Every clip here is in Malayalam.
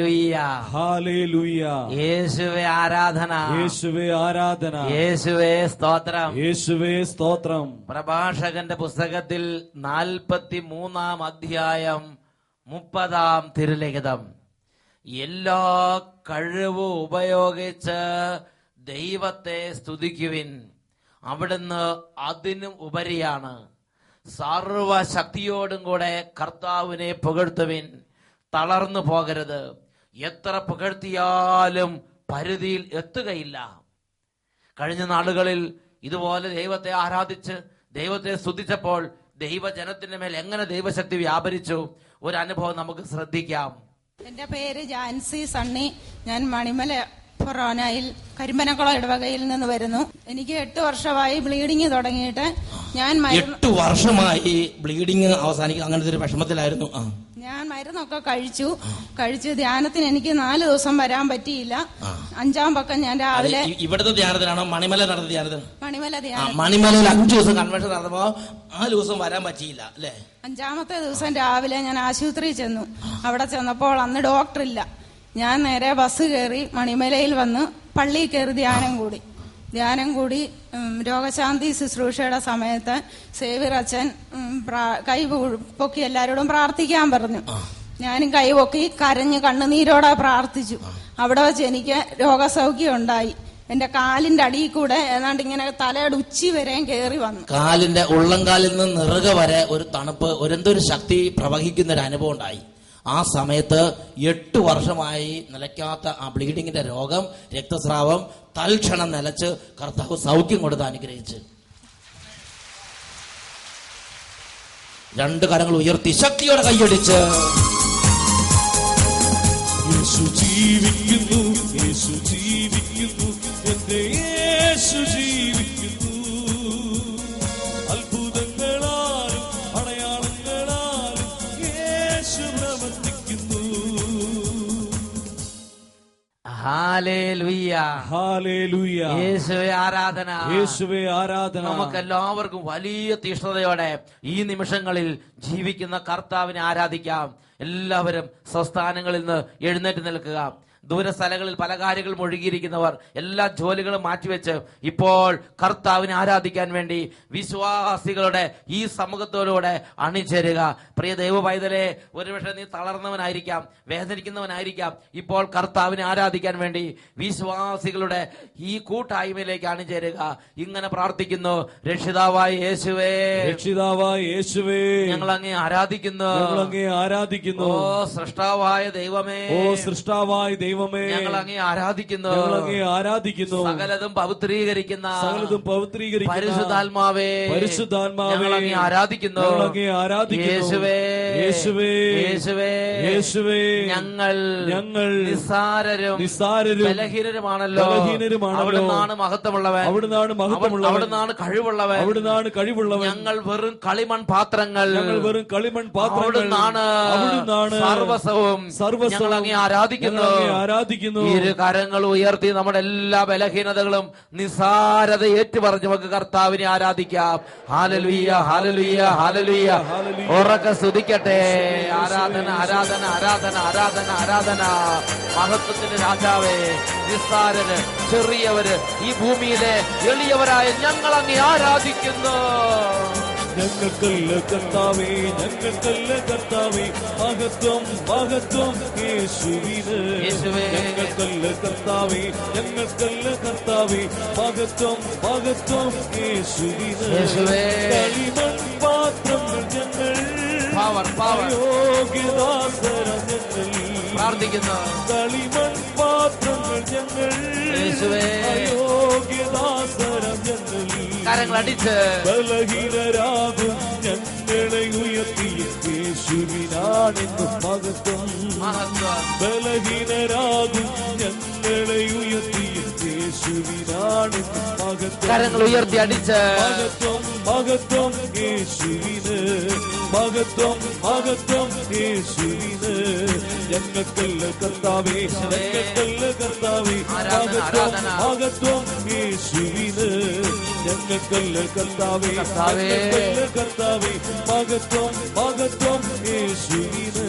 Hallelujah, hallelujah. യേശുവേ ആരാധന, യേശുവേ ആരാധന, യേശുവേ സ്തോത്രം, യേശുവേ സ്തോത്രം. പ്രഭാഷകന്റെ പുസ്തകത്തിൽ 43 അധ്യായം 30 തിരുലിഖിതം. എല്ലാ കഴിവും ഉപയോഗിച്ച് ദൈവത്തെ സ്തുതിക്കുവിൻ, അവിടുന്ന് അതിനും ഉപരിയാണ്. സർവശക്തിയോടും കൂടെ കർത്താവിനെ പുകഴ്ത്തുവിൻ, തളർന്നു പോകരുത്. എത്ര പുകഴ്ത്തിയാലും പരിധിയിൽ എത്തുകയില്ല. കഴിഞ്ഞ നാളുകളിൽ ഇതുപോലെ ദൈവത്തെ ആരാധിച്ച് ദൈവത്തെ സ്തുതിച്ചപ്പോൾ ദൈവജനത്തിന്റെ മേൽ എങ്ങനെ ദൈവശക്തി വ്യാപരിച്ചു ഒരു അനുഭവം നമുക്ക് ശ്രദ്ധിക്കാം. എന്റെ പേര് ജാൻസി സണ്ണി. ഞാൻ മണിമല ഫൊറോനയിൽ കരിമ്പനക്കുളം ഇടവകയിൽ നിന്ന് വരുന്നു. എനിക്ക് 8 വർഷമായി ബ്ലീഡിങ് തുടങ്ങിയിട്ട്. ഞാൻ 8 വർഷമായി ബ്ലീഡിങ് അവസാനിക്കും, അങ്ങനത്തെ ഒരു വിഷമത്തിലായിരുന്നു. ഞാൻ മരുന്നൊക്കെ കഴിച്ചു ധ്യാനത്തിന് എനിക്ക് 4 ദിവസം വരാൻ പറ്റിയില്ല. 5-ാം പക്കം ഞാൻ രാവിലെ ഇവിടുത്തെ ധ്യാനത്തിനാണോ മണിമല നടന്ന ധ്യാനത്തിന്? മണിമലയിൽ 5 ദിവസം കൺവെൻഷൻ നടന്നപ്പോ 4 ദിവസം വരാൻ പറ്റിയില്ല അല്ലേ? 5-ാമത്തെ ദിവസം രാവിലെ ഞാൻ ആശുപത്രിയിൽ ചെന്നു. അവിടെ ചെന്നപ്പോൾ അന്ന് ഡോക്ടറില്ല. ഞാൻ നേരെ ബസ് കയറി മണിമലയിൽ വന്ന് പള്ളിയിൽ കയറി ധ്യാനം കൂടി രോഗശാന്തി ശുശ്രൂഷയുടെ സമയത്ത് സേവ്യർ അച്ഛൻ കൈ പൊക്കി എല്ലാവരോടും പ്രാർത്ഥിക്കാൻ പറഞ്ഞു. ഞാനും കൈ പൊക്കി കരഞ്ഞ് കണ്ണുനീരോടെ പ്രാർത്ഥിച്ചു. അവിടെ വെച്ച് എനിക്ക് രോഗസൗഖ്യം ഉണ്ടായി. എന്റെ കാലിന്റെ അടിയിൽ കൂടെ ഏതാണ്ട് ഇങ്ങനെ തലയുടെ ഉച്ചി വരെയും കയറി വന്നു. കാലിന്റെ ഉള്ളംകാലിൽ നിന്ന് നിറുക വരെ ഒരു തണുപ്പ്, എന്തൊരു ശക്തി പ്രവഹിക്കുന്ന ഒരു അനുഭവം ഉണ്ടായി. ആ സമയത്ത് 8 വർഷമായി നിലയ്ക്കാത്ത ആ ബ്ലീഡിങ്ങിന്റെ രോഗം, രക്തസ്രാവം തൽക്ഷണം നിലച്ച് കർത്താവ് സൗഖ്യം കൊടുത്ത് അനുഗ്രഹിച്ച്. 2 കരങ്ങൾ ഉയർത്തി ശക്തിയോടെ കൈയടിച്ച് യേശു ജീവിക്കുന്നു, യേശു ജീവിക്കുന്നു, എന്റെ യേശു ജീവിക്കുന്നു. അത്ഭുതങ്ങളാലും അടയാളങ്ങളാലും യേശു പ്രവർത്തിക്കുന്നു. Hallelujah, hallelujah. യേശുവേ ആരാധന, യേശുവേ ആരാധന. നമുക്കെല്ലാവർക്കും വലിയ തീഷ്ണതയോടെ ഈ നിമിഷങ്ങളിൽ ജീവിക്കുന്ന കർത്താവിനെ ആരാധിക്കാം. എല്ലാവരും സ്വസ്ഥാനങ്ങളിൽ നിന്ന് എഴുന്നേറ്റ് നിൽക്കുക. ദൂരസ്ഥലങ്ങളിൽ പല കാര്യങ്ങളും ഒഴുകിയിരിക്കുന്നവർ എല്ലാ ജോലികളും മാറ്റിവെച്ച് ഇപ്പോൾ കർത്താവിനെ ആരാധിക്കാൻ വേണ്ടി വിശ്വാസികളുടെ ഈ സമൂഹത്തോടുകൂടെ അണിചേരുക. പ്രിയ ദൈവ പൈതലേ, ഒരുപക്ഷെ നീ തളർന്നവനായിരിക്കാം, വേദനിക്കുന്നവനായിരിക്കാം. ഇപ്പോൾ കർത്താവിനെ ആരാധിക്കാൻ വേണ്ടി വിശ്വാസികളുടെ ഈ കൂട്ടായ്മയിലേക്ക് അണിചേരുക. ഇങ്ങനെ പ്രാർത്ഥിക്കുന്നു: രക്ഷിതാവായ യേശുവേ, രക്ഷിതാവായ യേശുവേ, ഞങ്ങൾ അങ്ങേ ആരാധിക്കുന്നു, ആരാധിക്കുന്നു. ഓ സൃഷ്ടാവായ ദൈവമേ, ഓ സൃഷ്ടാവായ ദൈവമേ, ഞങ്ങൾ അങ്ങേ ആരാധിക്കുന്നു, ആരാധിക്കുന്നു. സകലതും പവിത്രീകരിക്കുന്ന പരിശുദ്ധാത്മാവേ, ഞങ്ങൾ അങ്ങേ ആരാധിക്കുന്നു. യേശുവേ, യേശുവേ, യേശുവേ, യേശുവേ, ഞങ്ങൾ നിസ്സാരരും ബലഹീനരുമാണല്ലോ. അവിടുന്നാണ് മഹത്വമുള്ളവൻ, അവിടുന്നാണ് കഴിവുള്ളവൻ. ഞങ്ങൾ വെറും കളിമൺ പാത്രങ്ങൾ, അവിടുന്നാണ് സർവസ്വവും. ഞങ്ങൾ അങ്ങേ ആരാധിക്കുന്നു. ഇരു കരങ്ങൾ ഉയർത്തി നമ്മുടെ എല്ലാ ബലഹീനതകളും നിസാരത ഏറ്റുപറഞ്ഞ് നമുക്ക് കർത്താവിനെ ആരാധിക്കാം. Hallelujah, hallelujah, hallelujah. ഉറക്കെ സ്തുതിക്കട്ടെ. ആരാധന, ആരാധന, ആരാധന, ആരാധന, ആരാധന. മഹത്വത്തിന്റെ രാജാവേ, നിസ്സാരര്, ചെറിയവര്, ഈ ഭൂമിയിലെ എളിയവരായ ഞങ്ങൾ അങ്ങേ ആരാധിക്കുന്നു. ഞങ്ങൾക്കല്ല കർത്താവേ, ഞങ്ങൾക്കല്ല കർത്താവേ, മഹത്വം മഹത്വം യേശുവിന്. ഞങ്ങൾക്കല്ല കർത്താവേ, ഞങ്ങൾക്കല്ല കർത്താവേ, മഹത്വം മഹത്വം യേശുവിന്. കളിമൺ പാത്രങ്ങൾ ഞങ്ങൾ, യോഗ്യദാസരം ഞങ്ങൾ പ്രാർത്ഥിക്കുന്നു. കളിമൺ പാത്രങ്ങൾ ഞങ്ങൾ, യോഗ്യദാസരം ഞങ്ങൾ. കരങ്ങളടിച്ച് ബലഹീനരാകും ഞങ്ങളെ ഉയർത്തിയ യേശുവിനാണെന്നും മഹത്വം. ബലഹീനരാകും ഞങ്ങളെ ഉയർത്തിയ യേശുവിനാണെന്നും മഹത്വം. കരങ്ങൾ ഉയർത്തി അടിച്ച് മഹത്വം മഹത്വം യേശുവിന്, മഹത്വം മഹത്വം യേശുവിന്. ഞങ്ങൾക്കല്ല കർത്താവേ, ഞങ്ങൾക്കല്ല കർത്താവേ, മഹത്വം മഹത്വം യേശുവിന്. ഞങ്ങൾക്കല്ല കർത്താവേ, ഞങ്ങൾക്കല്ല കർത്താവേ, മഹത്വം മഹത്വം യേശുവിന്.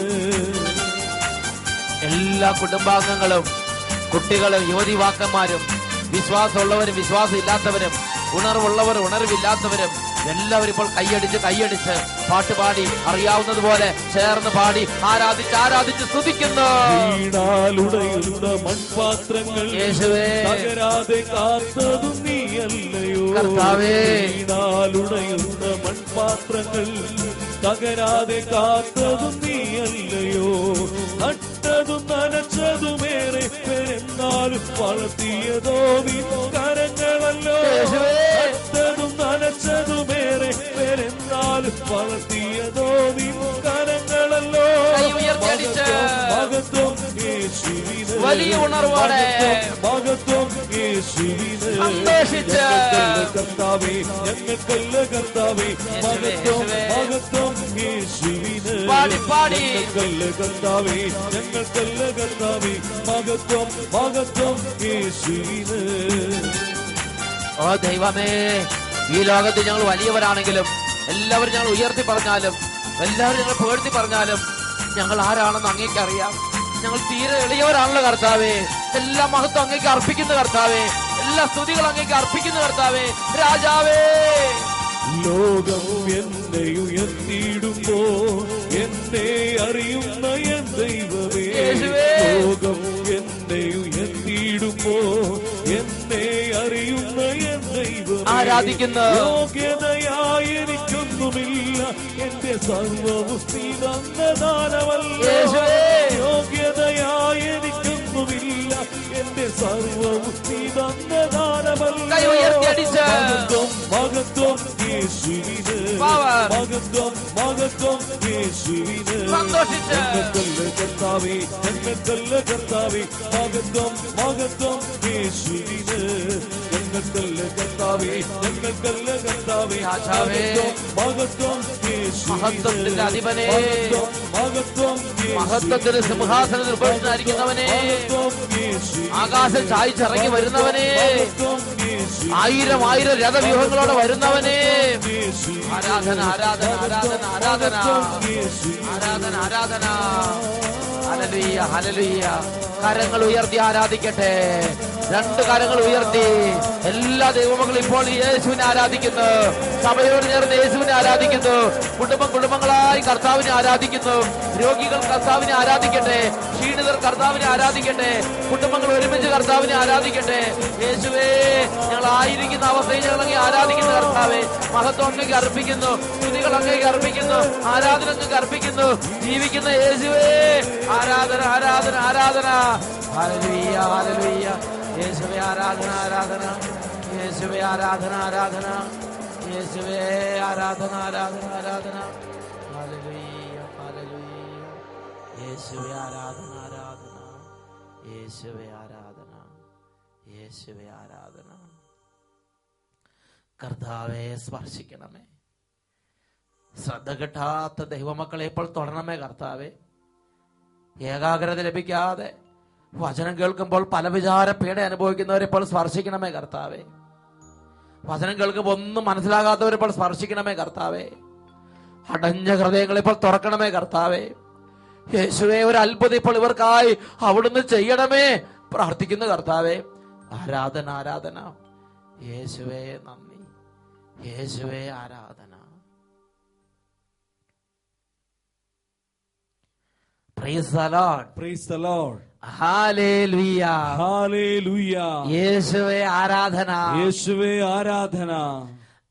എല്ലാ കുടുംബാംഗങ്ങളും, കുട്ടികളും, യുവതിവാക്കന്മാരും, വിശ്വാസമുള്ളവരും വിശ്വാസം ഇല്ലാത്തവരും, ഉണർവുള്ളവരും ഉണർവില്ലാത്തവരും എല്ലാവരും ഇപ്പോൾ കൈയടിച്ച് പാട്ടുപാടി അറിയാവുന്നതുപോലെ ചേർന്ന് പാടി ആരാധിച്ച് സ്തുതിക്കുന്നു. മൺപാത്രങ്ങൾ യേശുവേ തകരാതെ കാത്തതും നീയല്ലയോ കർത്താവേ. വീണാലുടയുന്ന മൺപാത്രങ്ങൾ തകരാതെ കാത്തതും നീയല്ലയോ. നട്ടതും നനച്ചതുമേറെ എന്നാലും വളർത്തിയതോ നിൻ കരങ്ങളല്ലോ. നട്ടതും നനച്ചതുമേറെ എന്നാലും വളർത്തിയതോ നിൻ കരങ്ങളല്ലോ. മഹത്വം യേശുവിന്, വലിയ ഉണർവോടെ മഹത്വം യേശുവിന്. കർത്താവേ ഞങ്ങൾക്കല്ല കർത്താവേ, മഹത്വം മഹത്വം യേശുവിന്. ഞങ്ങൾക്കല്ല കർത്താവേ, ഞങ്ങൾക്കല്ല കർത്താവേ, മഹത്വം മഹത്വം യേശുവിന്. ഓ ദൈവമേ, ഈ ലോകത്ത് ഞങ്ങൾ വലിയവരാണെങ്കിലും എല്ലാവരും ഞങ്ങൾ ഉയർത്തി പറഞ്ഞാലും എല്ലാവരും ഞങ്ങൾ പുകഴ്ത്തി പറഞ്ഞാലും ഞങ്ങൾ ആരാണെന്ന് അങ്ങേക്ക് അറിയാം. ഞങ്ങൾ തീരെ എളിയവരാണല്ലോ കർത്താവേ. എല്ലാ മഹത്വം അങ്ങേക്ക് അർപ്പിക്കുന്ന കർത്താവേ, എല്ലാ സ്തുതികൾ അങ്ങേക്ക് അർപ്പിക്കുന്ന കർത്താവേ, രാജാവേ. ലോകം എന്നെ ഉയർത്തിയിടുമ്പോ എന്നെ അറിയുന്ന എൻ ദൈവമേ. ലോകം എന്നെ ഉയർത്തിയിടുമ്പോ എന്നെ അറിയുന്ന എൻ ദൈവമേ. ആരാധിക്കുന്നു. യോഗ്യതയായി എനിക്കൊന്നുമില്ല, എന്റെ സർവ്വവും നീ തന്ന ദാനമല്ലോ. യോഗ്യതയായി എനിക്കൊന്നുമില്ല, എന്റെ സർവ്വവും നീ തന്ന ദാനമല്ലോ. മഹത്വം യേശുവിന്, മഹത്വം മഹത്വം യേശുവിന്. ഞങ്ങൾക്കല്ല കർത്താവേ, ഞങ്ങൾക്കല്ല കർത്താവേ, മഹത്വം മഹത്വം യേശുവിന്. ഞങ്ങൾക്കല്ല കർത്താവേ, ഞങ്ങൾക്കല്ല കർത്താവേ, മഹത്വം യേശുവിന്. മഹത്വത്തിന്റെ അധിപനേ, മഹത്വം മഹത്വത്തിന്റെ സിംഹാസനത്തിൽ ഉപയോഗിച്ചിരിക്കുന്നവനെ, ആകാശം ചായ്ച്ചിറങ്ങി വരുന്നവനെ, ആയിരം ആയിരം രഥവ്യൂഹങ്ങളോടെ വരുന്നവനെ. ആരാധന ആരാധന ആരാധന ആരാധന ആരാധന ആരാധന. Hallelujah hallelujah. കരങ്ങൾ ഉയർത്തി ആരാധിക്കട്ടെ. രണ്ട് കരങ്ങൾ ഉയർത്തി എല്ലാ ദൈവമക്കളും ഇപ്പോൾ യേശുവിനെ ആരാധിക്കുന്നു. സഭയോട് ചേർന്ന് യേശുവിനെ ആരാധിക്കുന്നു. കുടുംബങ്ങളായി കർത്താവിനെ ആരാധിക്കുന്നു. രോഗികൾ കർത്താവിനെ ആരാധിക്കട്ടെ. ക്ഷീണിതർ കർത്താവിനെ ആരാധിക്കട്ടെ. കുടുംബങ്ങൾ ഒരുമിച്ച് കർത്താവിനെ ആരാധിക്കട്ടെ. യേശുവേ, ഞങ്ങൾ ആയിരിക്കുന്ന അവസ്ഥയിൽ ഞങ്ങൾ അങ്ങേ ആരാധിക്കുന്ന കർത്താവേ, മഹത്വം അങ്ങേക്ക് അർപ്പിക്കുന്നു. സ്തുതികൾ അങ്ങേക്ക് അർപ്പിക്കുന്നു. ആരാധന അങ്ങേക്ക് അർപ്പിക്കുന്നു. ജീവിക്കുന്ന യേശുവേ, ആരാധന ആരാധന ആരാധന. Hallelujah hallelujah. യേശുവേ ആരാധന ആരാധന. യേശുവേ ആരാധന ആരാധന. യേശുവേ ആരാധന ആരാധന ആരാധന. Hallelujah hallelujah. യേശുവേ ആരാധന ആരാധന. യേശുവേ ആരാധന. യേശുവേ ആരാധന. കർത്താവെ സ്പർശിക്കണമേ. ശ്രദ്ധ കിട്ടാത്ത ദൈവമക്കളെ ഇപ്പോൾ തൊടണമേ കർത്താവെ. ഏകാഗ്രത ലഭിക്കാതെ വചനം കേൾക്കുമ്പോൾ പല വിചാര പീഡ അനുഭവിക്കുന്നവരെ ഇപ്പോൾ സ്പർശിക്കണമേ കർത്താവെ. വചനം കേൾക്കുമ്പോൾ ഒന്നും മനസ്സിലാകാത്തവരെ ഇപ്പോൾ സ്പർശിക്കണമേ കർത്താവെ. അടഞ്ഞ ഹൃദയങ്ങളെ ഇപ്പോൾ തുറക്കണമേ കർത്താവെ. യേശുവേ, ഒരു അത്ഭുതം ഇപ്പോൾ ഇവർക്കായി അവിടുന്ന് ചെയ്യണമേ പ്രാർത്ഥിക്കുന്നു കർത്താവെ. ആരാധന ആരാധന. യേശുവേ നന്ദി. യേശുവേ ആരാധന. Praise the Lord. Praise the Lord. Hallelujah. Hallelujah. യേശുവേ ആരാധന. യേശുവേ ആരാധന.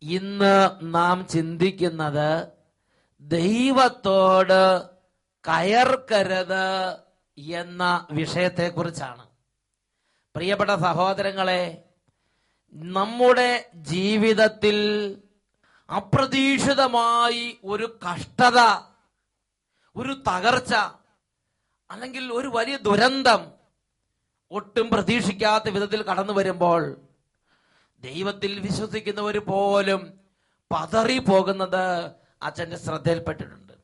ഇന്ന് നാം ചിന്തിക്കുന്നത് ദൈവത്തോട് കയർക്കരുത് എന്ന വിഷയത്തെക്കുറിച്ചാണ്. പ്രിയപ്പെട്ട സഹോദരങ്ങളെ, നമ്മുടെ ജീവിതത്തിൽ അപ്രതീക്ഷിതമായി ഒരു കഷ്ടത, ഒരു തകർച്ച, അല്ലെങ്കിൽ ഒരു വലിയ ദുരന്തം ഒട്ടും പ്രതീക്ഷിക്കാത്ത വിധത്തിൽ കടന്നു വരുമ്പോൾ ദൈവത്തിൽ വിശ്വസിക്കുന്നവർ പോലും പതറിപ്പോകുന്നത് അച്ഛന്റെ ശ്രദ്ധയിൽപ്പെട്ടിട്ടുണ്ട്.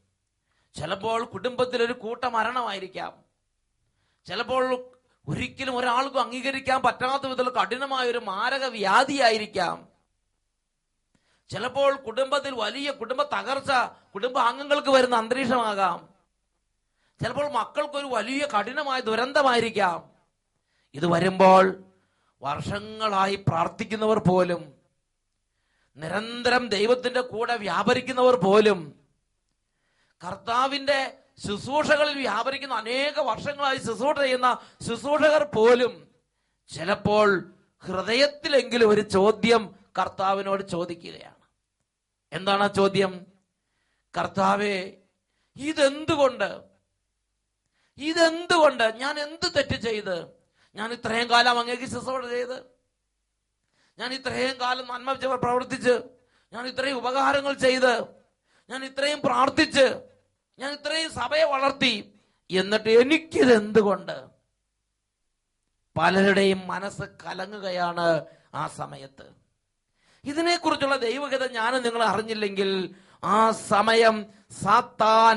ചിലപ്പോൾ കുടുംബത്തിൽ ഒരു കൂട്ട മരണമായിരിക്കാം. ചിലപ്പോൾ ഒരിക്കലും ഒരാൾക്കും അംഗീകരിക്കാൻ പറ്റാത്ത വിധത്തിൽ കഠിനമായ ഒരു മാരക വ്യാധിയായിരിക്കാം. ചിലപ്പോൾ കുടുംബത്തിൽ വലിയ കുടുംബ തകർച്ച കുടുംബ അംഗങ്ങൾക്ക് വരുന്ന അന്തരീക്ഷമാകാം. ചിലപ്പോൾ മക്കൾക്കൊരു വലിയ കഠിനമായ ദുരന്തമായിരിക്കാം. ഇത് വരുമ്പോൾ വർഷങ്ങളായി പ്രാർത്ഥിക്കുന്നവർ പോലും, നിരന്തരം ദൈവത്തിന്റെ കൂടെ വ്യാപരിക്കുന്നവർ പോലും, കർത്താവിന്റെ ശുശ്രൂഷകളിൽ വ്യാപരിക്കുന്ന അനേക വർഷങ്ങളായി ശുശ്രൂഷ ചെയ്യുന്ന ശുശ്രൂഷകർ പോലും ചിലപ്പോൾ ഹൃദയത്തിലെങ്കിലും ഒരു ചോദ്യം കർത്താവിനോട് ചോദിക്കുകയാണ്. എന്താണ് ആ ചോദ്യം? കർത്താവേ, ഇതെന്തുകൊണ്ട് ഞാൻ എന്ത് തെറ്റ് ചെയ്ത്? ഞാൻ ഇത്രയും കാലം അങ്ങേക്ക് ശുശ്രൂഷ ചെയ്ത്, ഞാൻ ഇത്രയും കാലം നന്മ പ്രവർത്തിച്ച്, ഞാൻ ഇത്രയും ഉപകാരങ്ങൾ ചെയ്ത്, ഞാൻ ഇത്രയും പ്രാർത്ഥിച്ച്, ഞാൻ ഇത്രയും സഭയെ വളർത്തി, എന്നിട്ട് എനിക്കിത് എന്തുകൊണ്ട്? പലരുടെയും മനസ്സ് കലങ്ങുകയാണ് ആ സമയത്ത്. ഇതിനെക്കുറിച്ചുള്ള ദൈവഹിതം ഞാനും നിങ്ങൾ അറിഞ്ഞില്ലെങ്കിൽ ആ സമയം സാത്താൻ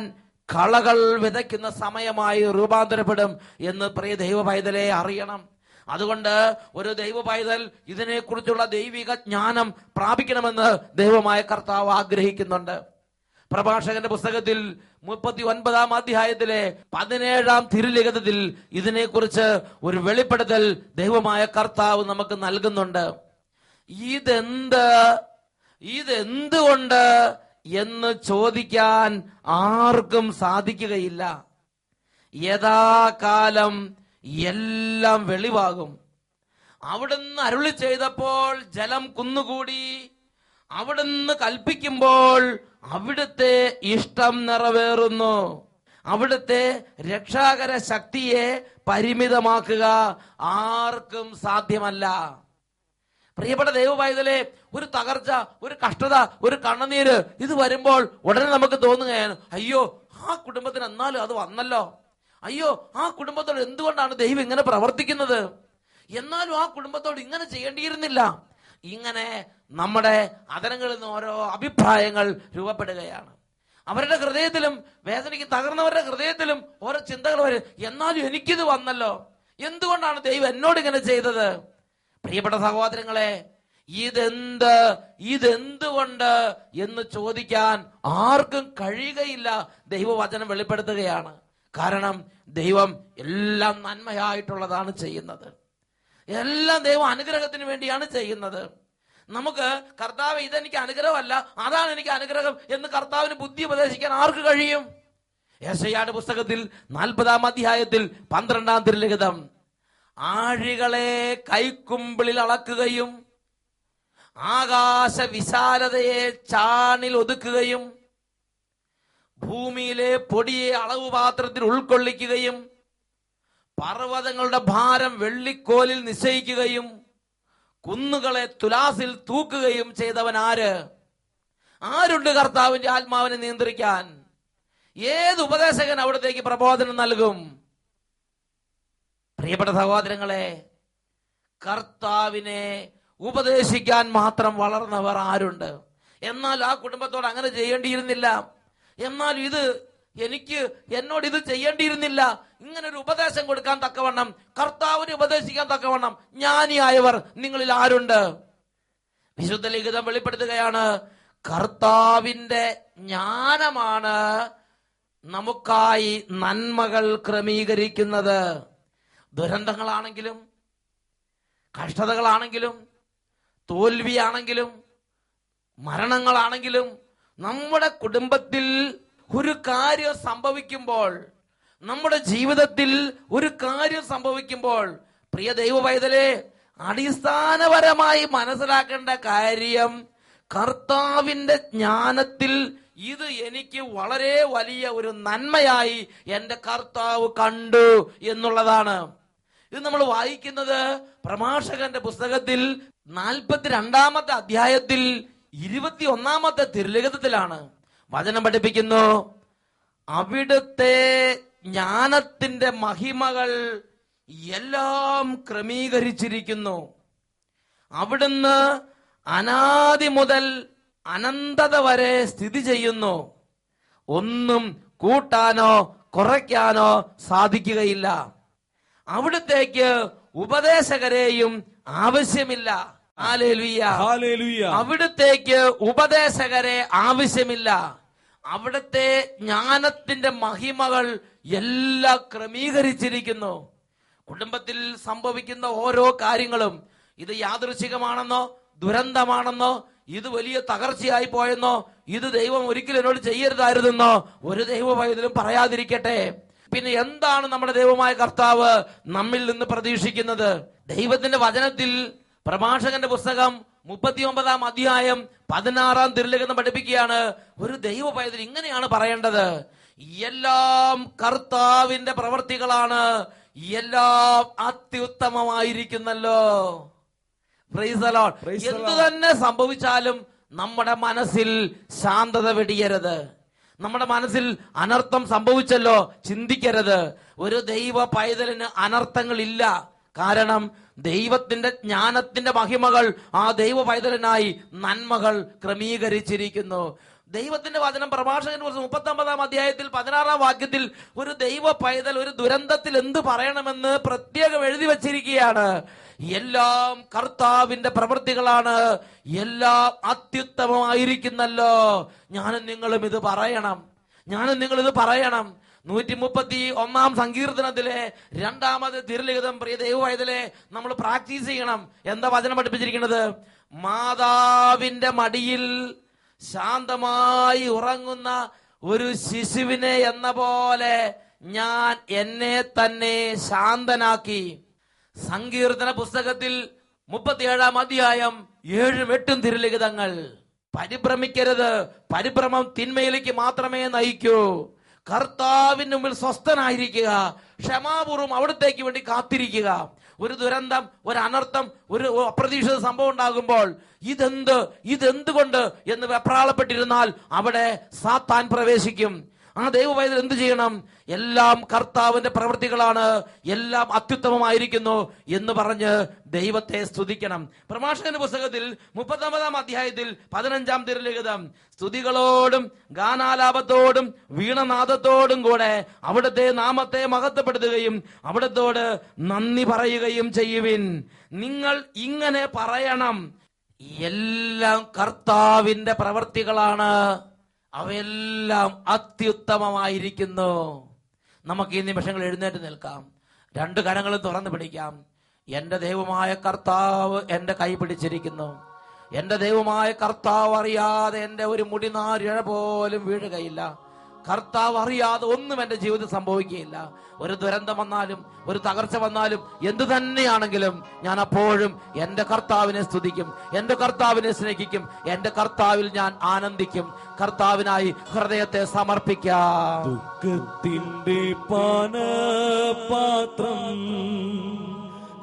കളകൾ വിതയ്ക്കുന്ന സമയമായി രൂപാന്തരപ്പെടും എന്ന് പ്രിയ ദൈവ പൈതലെ അറിയണം. അതുകൊണ്ട് ഒരു ദൈവ പൈതൽ ഇതിനെക്കുറിച്ചുള്ള ദൈവിക ജ്ഞാനം പ്രാപിക്കണമെന്ന് ദൈവമായ കർത്താവ് ആഗ്രഹിക്കുന്നുണ്ട്. പ്രഭാഷകന്റെ പുസ്തകത്തിൽ 39-ാം അധ്യായത്തിലെ 17-ാം തിരുലിഖിതത്തിൽ ഇതിനെക്കുറിച്ച് ഒരു വെളിപ്പെടുത്തൽ ദൈവമായ കർത്താവ് നമുക്ക് നൽകുന്നുണ്ട്. ഇതെന്തുകൊണ്ട് എന്ന് ചോദിക്കാൻ ആർക്കും സാധിക്കുകയില്ല. യഥാകാലം എല്ലാം വെളിവാകും. അവിടുന്ന് അരുളി ചെയ്തപ്പോൾ ജലം കുന്നുകൂടി, അവിടുന്ന് കൽപ്പിക്കുമ്പോൾ അവിടുത്തെ ഇഷ്ടം നിറവേറുന്നു. അവിടുത്തെ രക്ഷാകര ശക്തിയെ പരിമിതമാക്കുക ആർക്കും സാധ്യമല്ല. പ്രിയപ്പെട്ട ദൈവപൈതലേ, ഒരു തകർച്ച, ഒരു കഷ്ടത, ഒരു കണ്ണുനീര് ഇത് വരുമ്പോൾ ഉടനെ നമുക്ക് തോന്നുകയാണ്, അയ്യോ ആ കുടുംബത്തിന് എന്നാലും അത് വന്നല്ലോ, അയ്യോ ആ കുടുംബത്തോട് എന്തുകൊണ്ടാണ് ദൈവം ഇങ്ങനെ പ്രവർത്തിക്കുന്നത്, എന്നാലും ആ കുടുംബത്തോട് ഇങ്ങനെ ചെയ്യേണ്ടിയിരുന്നില്ല. ഇങ്ങനെ നമ്മുടെ അതരങ്ങളിൽ നിന്ന് ഓരോ അഭിപ്രായങ്ങൾ രൂപപ്പെടുകയാണ്. അവരുടെ ഹൃദയത്തിലും തകർന്നവരുടെ ഹൃദയത്തിലും ഓരോ ചിന്തകൾ വരും. എന്നാലും എനിക്കിത് വന്നല്ലോ, എന്തുകൊണ്ടാണ് ദൈവം എന്നോട് ഇങ്ങനെ ചെയ്തത്? പ്രിയപ്പെട്ട സഹോദരങ്ങളെ, ഇതെന്തുകൊണ്ട് എന്ന് ചോദിക്കാൻ ആർക്കും കഴിയുകയില്ല. ദൈവവചനം വെളിപ്പെടുത്തുകയാണ്. കാരണം ദൈവം എല്ലാം നന്മയായിട്ടുള്ളതാണ് ചെയ്യുന്നത്. എല്ലാം ദൈവം അനുഗ്രഹത്തിന് വേണ്ടിയാണ് ചെയ്യുന്നത്. നമുക്ക് കർത്താവ് ഇതെനിക്ക് അനുഗ്രഹമല്ല, അതാണ് എനിക്ക് അനുഗ്രഹം എന്ന് കർത്താവിന് ബുദ്ധി ഉപദേശിക്കാൻ ആർക്ക് കഴിയും? യെശയ്യായുടെ പുസ്തകത്തിൽ 40-ാം അധ്യായത്തിൽ 12-ാം തിരുലിഖിതം, ആഴികളെ കൈക്കുമ്പിളിൽ അളക്കുകയും ആകാശ വിശാലതയെ ചാണിൽ ഒതുക്കുകയും ഭൂമിയിലെ പൊടിയെ അളവുപാത്രത്തിൽ ഉൾക്കൊള്ളിക്കുകയും പർവ്വതങ്ങളുടെ ഭാരം വെള്ളിക്കോലിൽ നിശ്ചയിക്കുകയും കുന്നുകളെ തുലാസിൽ തൂക്കുകയും ചെയ്തവൻ ആരുണ്ട് കർത്താവിന്റെ ആത്മാവിനെ നിയന്ത്രിക്കാൻ? ഏത് ഉപദേശകൻ അവിടത്തേക്ക് പ്രബോധനം നൽകും? പ്രിയപ്പെട്ട സഹോദരങ്ങളെ, കർത്താവിനെ ഉപദേശിക്കാൻ മാത്രം വളർന്നവർ ആരുണ്ട്? എന്നാൽ ആ കുടുംബത്തോട് അങ്ങനെ ചെയ്യേണ്ടിയിരുന്നില്ല, എന്നാൽ എന്നോട് ഇത് ചെയ്യേണ്ടിയിരുന്നില്ല, ഇങ്ങനൊരു ഉപദേശം കൊടുക്കാൻ തക്കവണ്ണം, കർത്താവിനെ ഉപദേശിക്കാൻ തക്കവണ്ണം ജ്ഞാനിയായവർ നിങ്ങളിൽ ആരുണ്ട്? വിശുദ്ധ ലിഖിതം വെളിപ്പെടുത്തുകയാണ്, കർത്താവിന്റെ ജ്ഞാനമാണ് നമുക്കായി നന്മകൾ ക്രമീകരിക്കുന്നത്. ദുരന്തങ്ങളാണെങ്കിലും കഷ്ടതകളാണെങ്കിലും തോൽവിയാണെങ്കിലും മരണങ്ങളാണെങ്കിലും നമ്മുടെ കുടുംബത്തിൽ ഒരു കാര്യം സംഭവിക്കുമ്പോൾ, നമ്മുടെ ജീവിതത്തിൽ ഒരു കാര്യം സംഭവിക്കുമ്പോൾ, പ്രിയ ദൈവപൈതലേ, അടിസ്ഥാനപരമായി മനസ്സിലാക്കേണ്ട കാര്യം, കർത്താവിന്റെ ജ്ഞാനത്തിൽ ഇത് എനിക്ക് വളരെ വലിയ ഒരു നന്മയായി എന്റെ കർത്താവ് കണ്ടു എന്നുള്ളതാണ്. ഇത് നമ്മൾ വായിക്കുന്നത് പ്രഭാഷകന്റെ പുസ്തകത്തിൽ 42-ാമത്തെ അധ്യായത്തിൽ 21-ാമത്തെ തിരുലിഖിതത്തിലാണ്. വചനം പഠിപ്പിക്കുന്നു, അവിടുത്തെ ജ്ഞാനത്തിന്റെ മഹിമകൾ എല്ലാം ക്രമീകരിച്ചിരിക്കുന്നു. അവിടുന്ന് അനാദി മുതൽ അനന്തത വരെ സ്ഥിതി ചെയ്യുന്നു. ഒന്നും കൂട്ടാനോ കുറയ്ക്കാനോ സാധിക്കുകയില്ല. അവിടുത്തേക്ക് ഉപദേശകരെയും ആവശ്യമില്ല. Hallelujah, hallelujah. അവിടുത്തേക്ക് ഉപദേശകരെ ആവശ്യമില്ല. അവിടുത്തെ ജ്ഞാനത്തിന്റെ മഹിമകൾ എല്ലാം ക്രമീകരിച്ചിരിക്കുന്നു. കുടുംബത്തിൽ സംഭവിക്കുന്ന ഓരോ കാര്യങ്ങളും ഇത് യാദൃശ്ചികമാണെന്നോ ദുരന്തമാണെന്നോ ഇത് വലിയ തകർച്ചയായി പോയെന്നോ ഇത് ദൈവം ഒരിക്കലും എന്നോട് ചെയ്യരുതായിരുന്നെന്നോ ഒരു ദൈവഭയത്തിലും പറയാതിരിക്കട്ടെ. പിന്നെ എന്താണ് നമ്മുടെ ദൈവമായ കർത്താവ് നമ്മിൽ നിന്ന് പ്രതീക്ഷിക്കുന്നത്? ദൈവത്തിന്റെ വചനത്തിൽ പ്രഭാഷകന്റെ പുസ്തകം 39-ാം അധ്യായം 16-ാം തിരുലിഖിതം പഠിപ്പിക്കുകയാണ്. ഒരു ദൈവഭയത്തിൽ ഇങ്ങനെയാണ് പറയേണ്ടത്: എല്ലാം കർത്താവിന്റെ പ്രവർത്തികളാണ്, എല്ലാം അത്യുത്തമമായിരിക്കുന്നല്ലോ. Price the Lord. എന്തു തന്നെ സംഭവിച്ചാലും നമ്മുടെ മനസ്സിൽ ശാന്തത വെടിയരുത്. നമ്മുടെ മനസ്സിൽ അനർത്ഥം സംഭവിച്ചല്ലോ ചിന്തിക്കരുത്. ഒരു ദൈവ പൈതലിന് അനർത്ഥങ്ങളില്ല. കാരണം ദൈവത്തിന്റെ ജ്ഞാനത്തിന്റെ മഹിമകൾ ആ ദൈവ പൈതലിനായി നന്മകൾ ക്രമീകരിച്ചിരിക്കുന്നു. ദൈവത്തിന്റെ വചനം പ്രഭാഷകന്റെ പുസ്തകം 39-ാം അധ്യായത്തിൽ 16-ാം വാക്യത്തിൽ ഒരു ദൈവ പൈതൽ ഒരു ദുരന്തത്തിൽ എന്ത് പറയണമെന്ന് പ്രത്യേകം എഴുതി വച്ചിരിക്കുകയാണ്. എല്ലാം കർത്താവിന്റെ പ്രവൃത്തികളാണ്, എല്ലാം അത്യുത്തമമായിരിക്കുന്നല്ലോ. ഞാനും നിങ്ങളും ഇത് പറയണം. 131-ാം സങ്കീർത്തനത്തിലെ 2-ാമത് തിരുലിഖിതം പ്രിയ ദൈവവൈതലെ നമ്മൾ പ്രാക്ടീസ് ചെയ്യണം. എന്താ വചനം പഠിപ്പിച്ചിരിക്കുന്നത്? മാതാവിന്റെ മടിയിൽ ശാന്തമായി ഉറങ്ങുന്ന ഒരു ശിശുവിനെ എന്ന പോലെ ഞാൻ എന്നെ തന്നെ ശാന്തനാക്കി. സങ്കീർത്തന പുസ്തകത്തിൽ 37-ാം അധ്യായം 7-8 തിരുലിഖിതങ്ങൾ. പരിഭ്രമിക്കരുത്, പരിഭ്രമം തിന്മയിലേക്ക് മാത്രമേ നയിക്കൂ. കർത്താവിന് മുമ്പിൽ സ്വസ്ഥനായിരിക്കുക, ക്ഷമാപൂർവം അവിടത്തേക്ക് വേണ്ടി കാത്തിരിക്കുക. ഒരു ദുരന്തം, ഒരു അനർത്ഥം, ഒരു അപ്രതീക്ഷിത സംഭവം ഉണ്ടാകുമ്പോൾ ഇതെന്തുകൊണ്ട് എന്ന് വെപ്രാളപ്പെട്ടിരുന്നാൽ അവിടെ സാത്താൻ പ്രവേശിക്കും. ആ ദൈവവൈദ്യൻ എന്ത് ചെയ്യണം? എല്ലാം കർത്താവിന്റെ പ്രവൃത്തികളാണ്, എല്ലാം അത്യുത്തമമായിരിക്കുന്നു എന്ന് പറഞ്ഞ് ദൈവത്തെ സ്തുതിക്കണം. പ്രഭാഷകന്റെ പുസ്തകത്തിൽ 39-ാം അധ്യായത്തിൽ 15-ാം തിരുലിഖിതം, സ്തുതികളോടും ഗാനാലാപത്തോടും വീണനാദത്തോടും കൂടെ അവിടുത്തെ നാമത്തെ മഹത്വപ്പെടുത്തുകയും അവിടത്തോട് നന്ദി പറയുകയും ചെയ്യുവിൻ. നിങ്ങൾ ഇങ്ങനെ പറയണം: എല്ലാം കർത്താവിന്റെ പ്രവൃത്തികളാണ്, അവയെല്ലാം അത്യുത്തമമായിരിക്കുന്നു. നമുക്ക് ഈ നിമിഷങ്ങൾ എഴുന്നേറ്റ് നിൽക്കാം, 2 കരങ്ങളും തുറന്നു പിടിക്കാം. എന്റെ ദൈവമായ കർത്താവ് എന്റെ കൈ പിടിച്ചിരിക്കുന്നു. എന്റെ ദൈവമായ കർത്താവ് അറിയാതെ എന്റെ ഒരു മുടിനാരിഴ പോലും വീഴുകയില്ല. കർത്താവ് അറിയാതെ ഒന്നും എന്റെ ജീവിതത്തിൽ സംഭവിക്കുകയില്ല. ഒരു ദുരന്തം വന്നാലും ഒരു തകർച്ച വന്നാലും എന്തു തന്നെയാണെങ്കിലും ഞാൻ അപ്പോഴും എന്റെ കർത്താവിനെ സ്തുതിക്കും, എന്റെ കർത്താവിനെ സ്നേഹിക്കും, എന്റെ കർത്താവിൽ ഞാൻ ആനന്ദിക്കും. കർത്താവിനായി ഹൃദയത്തെ സമർപ്പിക്കാം. ദുഃഖത്തിന്റെ പാനപാത്രം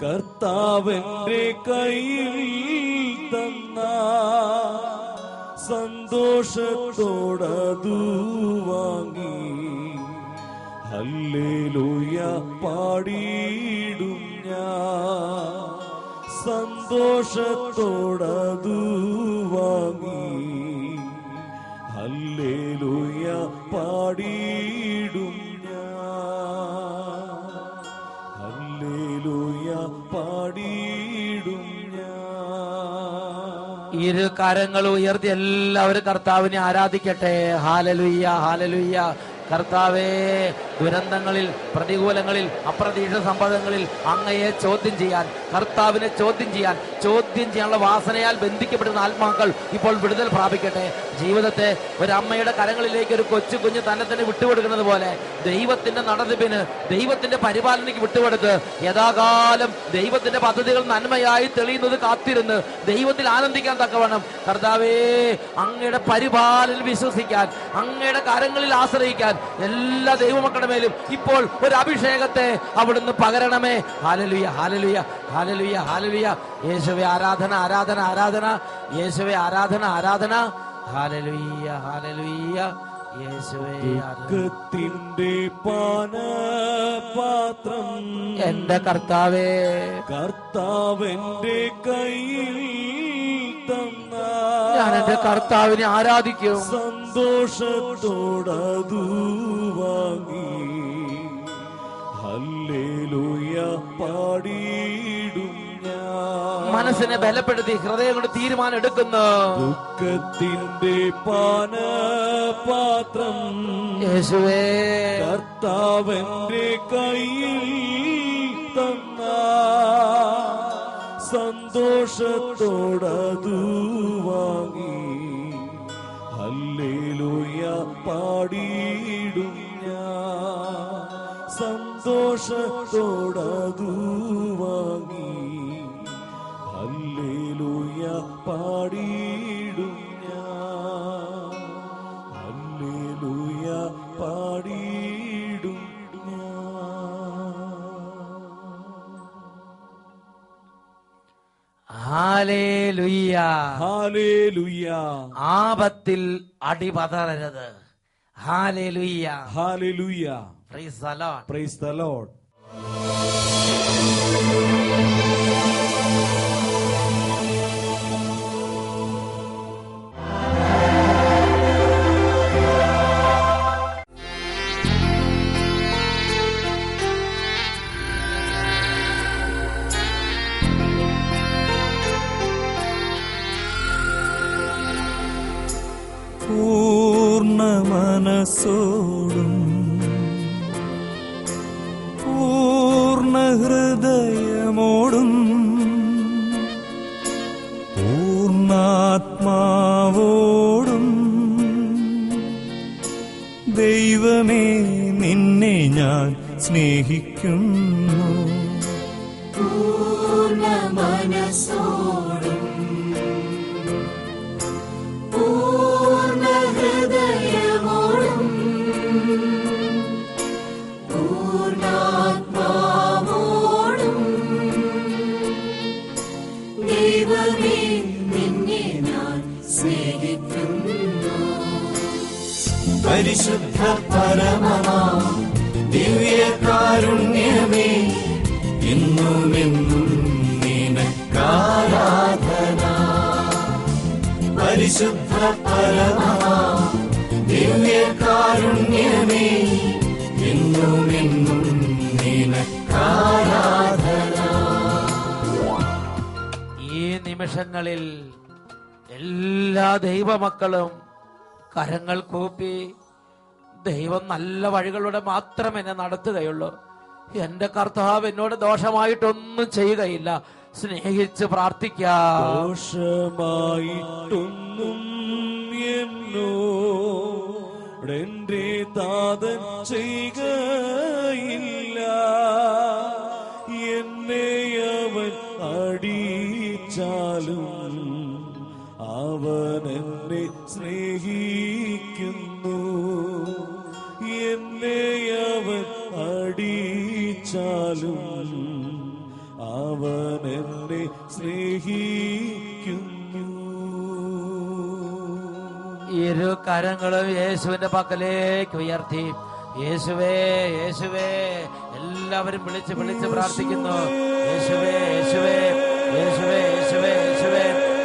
കർത്താവിന്റെ കയ്യിൽ തന്ന സന്തോഷത്തോടതു വാങ്ങി ഹല്ലേലൂയ പാടിയിടും ഞാൻ. സന്തോഷത്തോടതു വാങ്ങി ഹല്ലേലൂയ പാടിയിടും ഞാൻ. ഹല്ലേലൂയ പാടിയിടും ഞാൻ. ഇരു കരങ്ങൾ ഉയർത്തി എല്ലാവരും കർത്താവിനെ ആരാധിക്കട്ടെ. ഹാലലുയ്യ, ഹാലലുയ്യ. കർത്താവേ, ദുരന്തങ്ങളിൽ, പ്രതികൂലങ്ങളിൽ, അപ്രതീക്ഷിത സംഭവങ്ങളിൽ അങ്ങയെ ചോദ്യം ചെയ്യാൻ, കർത്താവിനെ ചോദ്യം ചെയ്യാനുള്ള വാസനയാൽ ബന്ധിക്കപ്പെടുന്ന ആത്മാക്കൾ ഇപ്പോൾ വിടുതൽ പ്രാപിക്കട്ടെ. ജീവിതത്തെ ഒരു അമ്മയുടെ കരങ്ങളിലേക്ക് ഒരു കൊച്ചു കുഞ്ഞ് തന്നെ വിട്ടുകൊടുക്കുന്നത് പോലെ ദൈവത്തിന്റെ നടത്തിപ്പിന്, ദൈവത്തിന്റെ പരിപാലനയ്ക്ക് വിട്ടുകൊടുത്ത് യഥാകാലം ദൈവത്തിന്റെ പദ്ധതികൾ നന്മയായി തെളിയുന്നത് കാത്തിരുന്ന് ദൈവത്തിൽ ആനന്ദിക്കാൻ തക്കവണ്ണം കർത്താവേ, അങ്ങയുടെ പരിപാലനയിൽ വിശ്വസിക്കാൻ, അങ്ങയുടെ കരങ്ങളിൽ ആശ്രയിക്കാൻ എല്ലാ ദൈവമക്കളുടെ മേലും ഇപ്പോൾ ഒരു അഭിഷേകത്തെ അവിടുന്ന് പകരണമേ. ഹാലലുയ, ഹാലലുയ, ഹാലലുയ, ഹാലലുയ. യേശുവേ ആരാധന, ആരാധന, ആരാധന. യേശുവേ ആരാധന, ആരാധന. ഹാലലുയ, ഹാലലുയ. യേശുവേ ദുഃഖത്തിന്റെ പാനപാത്രം എന്റെ കർത്താവേ, കർത്താവിന്റെ കയ്യിൽ തന്ന ഞാൻ എന്റെ കർത്താവിനെ ആരാധിക്കും. സന്തോഷത്തോടതു വാങ്ങി ഹല്ലേലൂയ പാടിയിടും ഞാൻ. മനസ്സിനെ ബലപ്പെടുത്തി ഹൃദയം കൊണ്ട് തീരുമാനം എടുക്കുന്നു. ദുഃഖത്തിന്റെ പാനപാത്രം യേശുവേ കർത്താവന്റെ കയ്യിൽ തന്ന സന്തോഷത്തോടതു വാങ്ങി ഹല്ലേലൂയ പാടിയിടും ഞാൻ. സന്തോഷത്തോടതു വാങ്ങി ഹല്ലേലൂയ പാടിയിടും ഞാൻ. ഹല്ലേലൂയ പാടിയിടും ഹല്ലേലൂയ. ഹല്ലേലൂയ. ആപത്തിൽ അടിപതറരുത്. Hallelujah. Hallelujah. Praise the Lord. Praise the Lord. പൂർണ്ണ മനസ്സോടും പൂർണ്ണ ഹൃദയമോടും പൂർണ്ണാത്മാവോടും ദൈവമേ നിന്നെ ഞാൻ സ്നേഹിക്കുന്നു. പൂർണ്ണ മനസ്സോടും പൂർണ്ണ ഹൃദയമോടും പൂർണ്ണാത്മാവോടും ദൈവമേ നിന്നെ ഞാൻ സ്നേഹിക്കുന്നു. പരിശുദ്ധ പരമമാ ദിവ്യകാരുണ്യമേ എന്നുമെന്നും നിനക്കാരാധന. പരിശുദ്ധ പരമമാ ദിവ്യകാരുണ്യമേ എന്നുമെന്നും നിനക്കാരാധന. ഈ നിമിഷങ്ങളിൽ എല്ലാ ദൈവമക്കളും കരങ്ങൾ കൂപ്പി ദൈവം നല്ല വഴികളിലൂടെ മാത്രം എന്നെ നടത്തുകയുള്ളൂ. എന്റെ കർത്താവ് എന്നോട് ദോഷമായിട്ടൊന്നും ചെയ്യുകയില്ല. സ്നേഹിച്ച് പ്രാർത്ഥിക്കാം. ദോഷമായിട്ടൊന്നും എന്നോടെന്റെ താതൻ ചെയ്യുകയില്ല. എന്നെ അവൻ അടിച്ചാലും അവൻ എന്നെ സ്നേഹിക്കുന്നു. എന്നെ അവൻ അടിച്ചാലും അവൻ എന്നെ സ്നേഹിക്കുന്നു. ഇരു കരങ്ങളും യേശുവിന്റെ പക്കലേക്ക് ഉയർത്തി യേശുവേ യേശുവേ എല്ലാവരും വിളിച്ച് വിളിച്ച് പ്രാർത്ഥിക്കുന്നു. യേശുവേ യേശുവേ യേശുവേ യേശുവേ യേശുവേ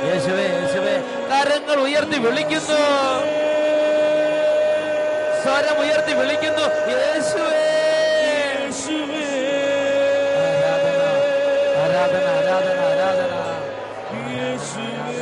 യേശുവേ യേശുവേ. കരങ്ങൾ ഉയർത്തി വിളിക്കുന്നു, സ്വരം ഉയർത്തി വിളിക്കുന്നു. യേശുവേ യേശുവേ. ആരാധന ആരാധന ആരാധന ആരാധന. യേശുവേ.